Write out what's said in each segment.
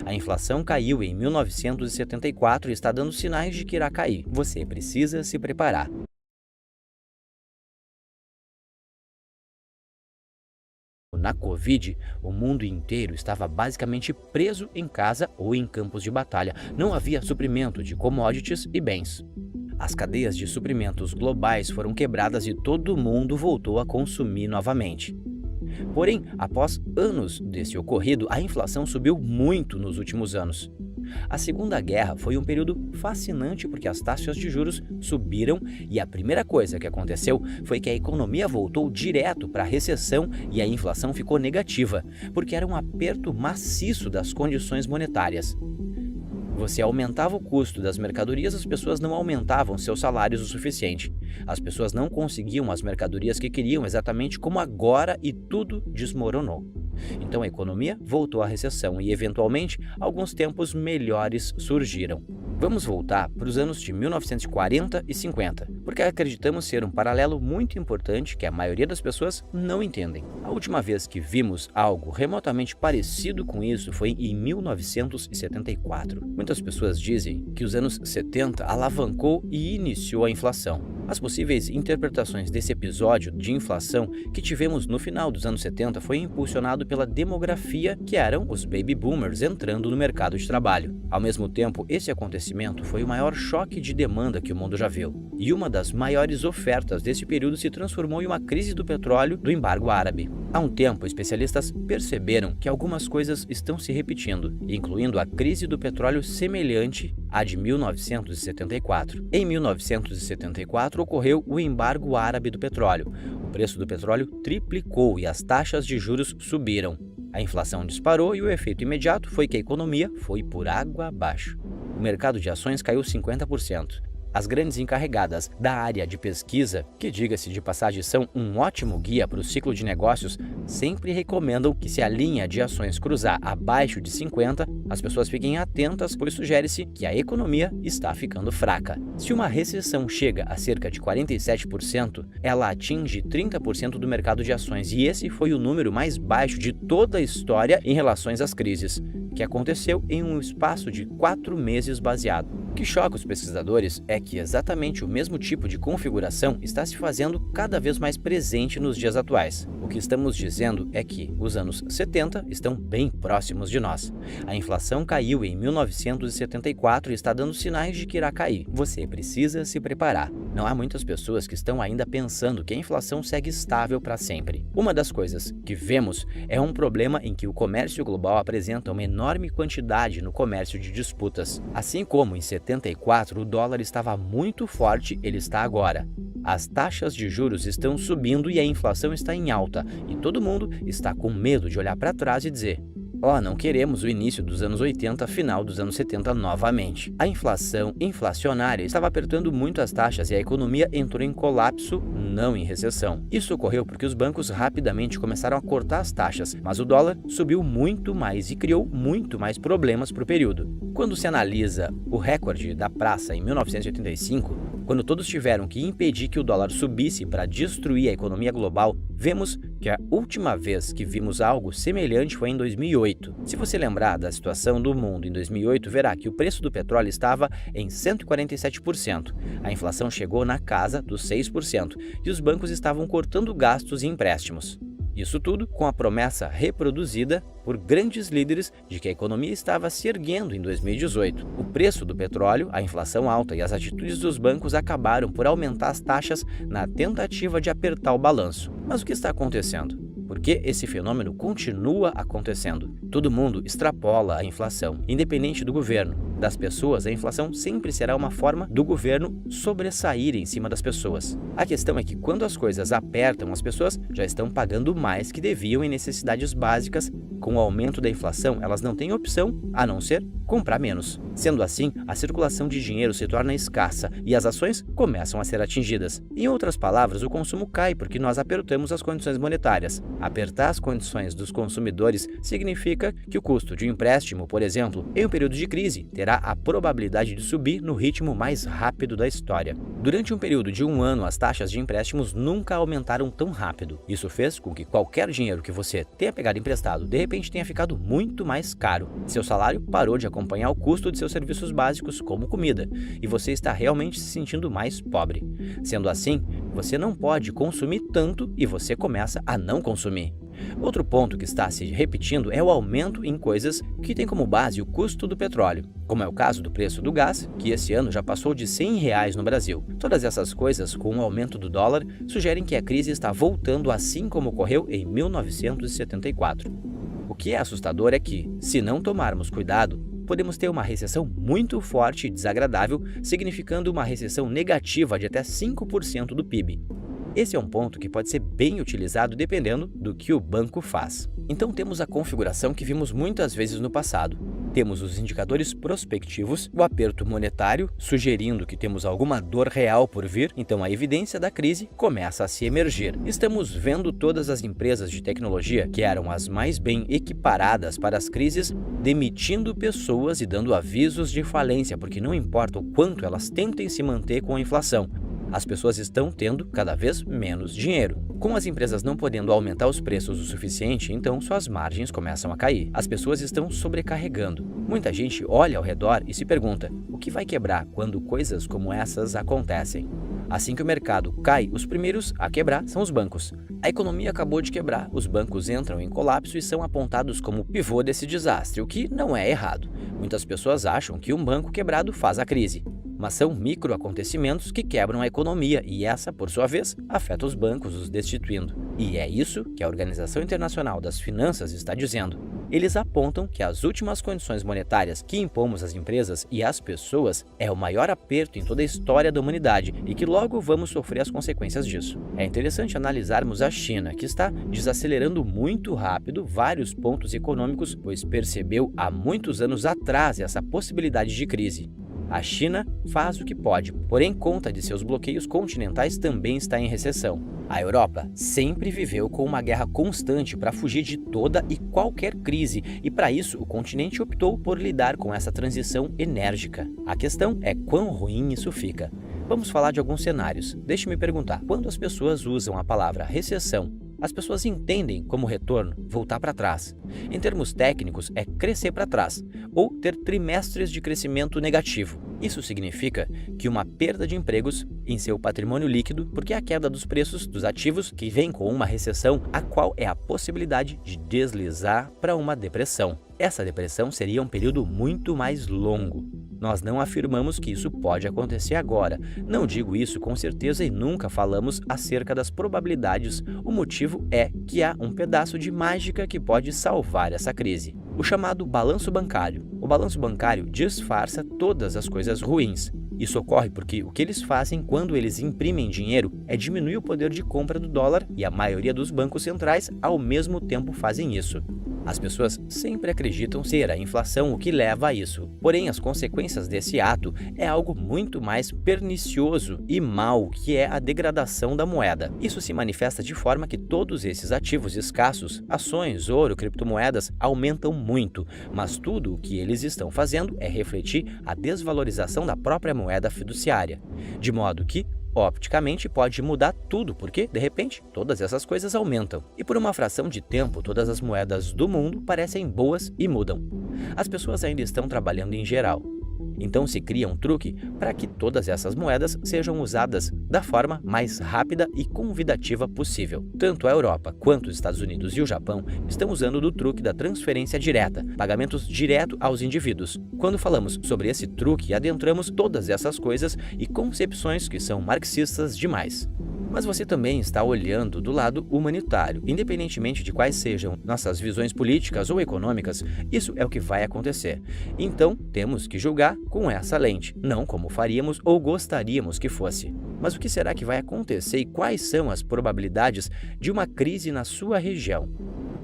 A inflação caiu em 1974 e está dando sinais de que irá cair. Você precisa se preparar. Na Covid, o mundo inteiro estava basicamente preso em casa ou em campos de batalha. Não havia suprimento de commodities e bens. As cadeias de suprimentos globais foram quebradas e todo mundo voltou a consumir novamente. Porém, após anos desse ocorrido, a inflação subiu muito nos últimos anos. A Segunda Guerra foi um período fascinante porque as taxas de juros subiram e a primeira coisa que aconteceu foi que a economia voltou direto para a recessão e a inflação ficou negativa, porque era um aperto maciço das condições monetárias. Você aumentava o custo das mercadorias, as pessoas não aumentavam seus salários o suficiente. As pessoas não conseguiam as mercadorias que queriam exatamente como agora e tudo desmoronou. Então a economia voltou à recessão e, eventualmente, alguns tempos melhores surgiram. Vamos voltar para os anos de 1940 e 50, porque acreditamos ser um paralelo muito importante que a maioria das pessoas não entendem. A última vez que vimos algo remotamente parecido com isso foi em 1974. Muitas pessoas dizem que os anos 70 alavancou e iniciou a inflação. As possíveis interpretações desse episódio de inflação que tivemos no final dos anos 70 foi impulsionado pela demografia, que eram os baby boomers entrando no mercado de trabalho. Ao mesmo tempo, esse acontecimento foi o maior choque de demanda que o mundo já viu. E uma das maiores ofertas desse período se transformou em uma crise do petróleo do embargo árabe. Há um tempo, especialistas perceberam que algumas coisas estão se repetindo, incluindo a crise do petróleo semelhante à de 1974. Em 1974, ocorreu o embargo árabe do petróleo. O preço do petróleo triplicou e as taxas de juros subiram. A inflação disparou e o efeito imediato foi que a economia foi por água abaixo. O mercado de ações caiu 50%. As grandes encarregadas da área de pesquisa, que diga-se de passagem são um ótimo guia para o ciclo de negócios, sempre recomendam que se a linha de ações cruzar abaixo de 50, as pessoas fiquem atentas, pois sugere-se que a economia está ficando fraca. Se uma recessão chega a cerca de 47%, ela atinge 30% do mercado de ações, e esse foi o número mais baixo de toda a história em relação às crises, que aconteceu em um espaço de 4 meses baseado. O que choca os pesquisadores é que exatamente o mesmo tipo de configuração está se fazendo cada vez mais presente nos dias atuais. O que estamos dizendo é que os anos 70 estão bem próximos de nós. A inflação caiu em 1974 e está dando sinais de que irá cair. Você precisa se preparar. Não há muitas pessoas que estão ainda pensando que a inflação segue estável para sempre. Uma das coisas que vemos é um problema em que o comércio global apresenta uma enorme quantidade no comércio de disputas. Assim como em 74 o dólar estava muito forte, ele está agora. As taxas de juros estão subindo e a inflação está em alta, e todo mundo está com medo de olhar para trás e dizer: não queremos o início dos anos 80, final dos anos 70 novamente. A inflação inflacionária estava apertando muito as taxas e a economia entrou em colapso, não em recessão. Isso ocorreu porque os bancos rapidamente começaram a cortar as taxas, mas o dólar subiu muito mais e criou muito mais problemas para o período. Quando se analisa o recorde da praça em 1985, quando todos tiveram que impedir que o dólar subisse para destruir a economia global, vemos que a última vez que vimos algo semelhante foi em 2008. Se você lembrar da situação do mundo em 2008, verá que o preço do petróleo estava em 147%. A inflação chegou na casa dos 6% e os bancos estavam cortando gastos e empréstimos. Isso tudo com a promessa reproduzida por grandes líderes de que a economia estava se erguendo em 2018. O preço do petróleo, a inflação alta e as atitudes dos bancos acabaram por aumentar as taxas na tentativa de apertar o balanço. Mas o que está acontecendo? Por que esse fenômeno continua acontecendo? Todo mundo extrapola a inflação, independente do governo. Das pessoas, a inflação sempre será uma forma do governo sobressair em cima das pessoas. A questão é que quando as coisas apertam, as pessoas já estão pagando mais que deviam em necessidades básicas. Com o aumento da inflação, elas não têm opção a não ser comprar menos. Sendo assim, a circulação de dinheiro se torna escassa e as ações começam a ser atingidas. Em outras palavras, o consumo cai porque nós apertamos as condições monetárias. Apertar as condições dos consumidores significa que o custo de um empréstimo, por exemplo, em um período de crise, terá terá a probabilidade de subir no ritmo mais rápido da história. Durante um período de 1 ano, as taxas de empréstimos nunca aumentaram tão rápido. Isso fez com que qualquer dinheiro que você tenha pegado emprestado, de repente tenha ficado muito mais caro. Seu salário parou de acompanhar o custo de seus serviços básicos, como comida, e você está realmente se sentindo mais pobre. Sendo assim, você não pode consumir tanto e você começa a não consumir. Outro ponto que está se repetindo é o aumento em coisas que têm como base o custo do petróleo, como é o caso do preço do gás, que esse ano já passou de R$ 100 no Brasil. Todas essas coisas, com o aumento do dólar, sugerem que a crise está voltando assim como ocorreu em 1974. O que é assustador é que, se não tomarmos cuidado, podemos ter uma recessão muito forte e desagradável, significando uma recessão negativa de até 5% do PIB. Esse é um ponto que pode ser bem utilizado dependendo do que o banco faz. Então temos a configuração que vimos muitas vezes no passado. Temos os indicadores prospectivos, o aperto monetário, sugerindo que temos alguma dor real por vir, então a evidência da crise começa a se emergir. Estamos vendo todas as empresas de tecnologia, que eram as mais bem equiparadas para as crises, demitindo pessoas e dando avisos de falência, porque não importa o quanto elas tentem se manter com a inflação, as pessoas estão tendo cada vez menos dinheiro. Com as empresas não podendo aumentar os preços o suficiente, então suas margens começam a cair. As pessoas estão sobrecarregando. Muita gente olha ao redor e se pergunta: o que vai quebrar quando coisas como essas acontecem? Assim que o mercado cai, os primeiros a quebrar são os bancos. A economia acabou de quebrar, os bancos entram em colapso e são apontados como pivô desse desastre, o que não é errado. Muitas pessoas acham que um banco quebrado faz a crise, mas são microacontecimentos que quebram a economia e essa, por sua vez, afeta os bancos, os destituindo. E é isso que a Organização Internacional das Finanças está dizendo. Eles apontam que as últimas condições monetárias que impomos às empresas e às pessoas é o maior aperto em toda a história da humanidade e que logo vamos sofrer as consequências disso. É interessante analisarmos a China, que está desacelerando muito rápido vários pontos econômicos, pois percebeu há muitos anos atrás essa possibilidade de crise. A China faz o que pode, porém, conta de seus bloqueios continentais também está em recessão. A Europa sempre viveu com uma guerra constante para fugir de toda e qualquer crise, e para isso o continente optou por lidar com essa transição enérgica. A questão é quão ruim isso fica. Vamos falar de alguns cenários. Deixe-me perguntar, quando as pessoas usam a palavra recessão, as pessoas entendem como retorno voltar para trás. Em termos técnicos, é crescer para trás, ou ter trimestres de crescimento negativo. Isso significa que uma perda de empregos em seu patrimônio líquido, porque é a queda dos preços dos ativos que vem com uma recessão, a qual é a possibilidade de deslizar para uma depressão. Essa depressão seria um período muito mais longo. Nós não afirmamos que isso pode acontecer agora. Não digo isso com certeza e nunca falamos acerca das probabilidades. O motivo é que há um pedaço de mágica que pode salvar essa crise. O chamado balanço bancário. O balanço bancário disfarça todas as coisas ruins. Isso ocorre porque o que eles fazem quando eles imprimem dinheiro é diminuir o poder de compra do dólar e a maioria dos bancos centrais ao mesmo tempo fazem isso. As pessoas sempre acreditam ser a inflação o que leva a isso, porém as consequências desse ato é algo muito mais pernicioso e mau, que é a degradação da moeda. Isso se manifesta de forma que todos esses ativos escassos, ações, ouro, criptomoedas, aumentam muito, mas tudo o que eles estão fazendo é refletir a desvalorização da própria moeda fiduciária, de modo que opticamente pode mudar tudo, porque, de repente, todas essas coisas aumentam. E por uma fração de tempo, todas as moedas do mundo parecem boas e mudam. As pessoas ainda estão trabalhando em geral. Então se cria um truque para que todas essas moedas sejam usadas da forma mais rápida e convidativa possível. Tanto a Europa quanto os Estados Unidos e o Japão estão usando do truque da transferência direta, pagamentos direto aos indivíduos. Quando falamos sobre esse truque, adentramos todas essas coisas e concepções que são marxistas demais. Mas você também está olhando do lado humanitário. Independentemente de quais sejam nossas visões políticas ou econômicas, isso é o que vai acontecer. Então, temos que julgar com essa lente, não como faríamos ou gostaríamos que fosse. Mas o que será que vai acontecer e quais são as probabilidades de uma crise na sua região?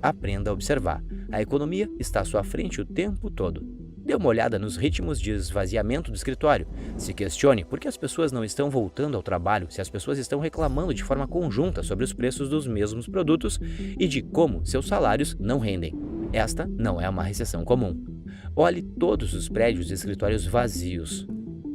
Aprenda a observar. A economia está à sua frente o tempo todo. Dê uma olhada nos ritmos de esvaziamento do escritório. Se questione por que as pessoas não estão voltando ao trabalho, se as pessoas estão reclamando de forma conjunta sobre os preços dos mesmos produtos e de como seus salários não rendem. Esta não é uma recessão comum. Olhe todos os prédios e escritórios vazios.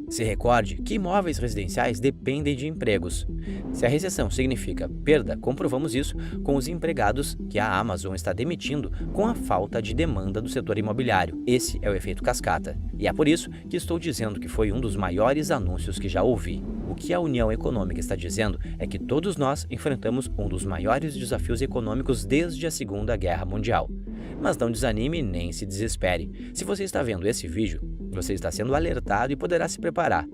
Se recorde que imóveis residenciais dependem de empregos. Se a recessão significa perda, comprovamos isso com os empregados que a Amazon está demitindo com a falta de demanda do setor imobiliário. Esse é o efeito cascata. E é por isso que estou dizendo que foi um dos maiores anúncios que já ouvi. O que a União Econômica está dizendo é que todos nós enfrentamos um dos maiores desafios econômicos desde a Segunda Guerra Mundial. Mas não desanime nem se desespere. Se você está vendo esse vídeo, você está sendo alertado e poderá se preparar.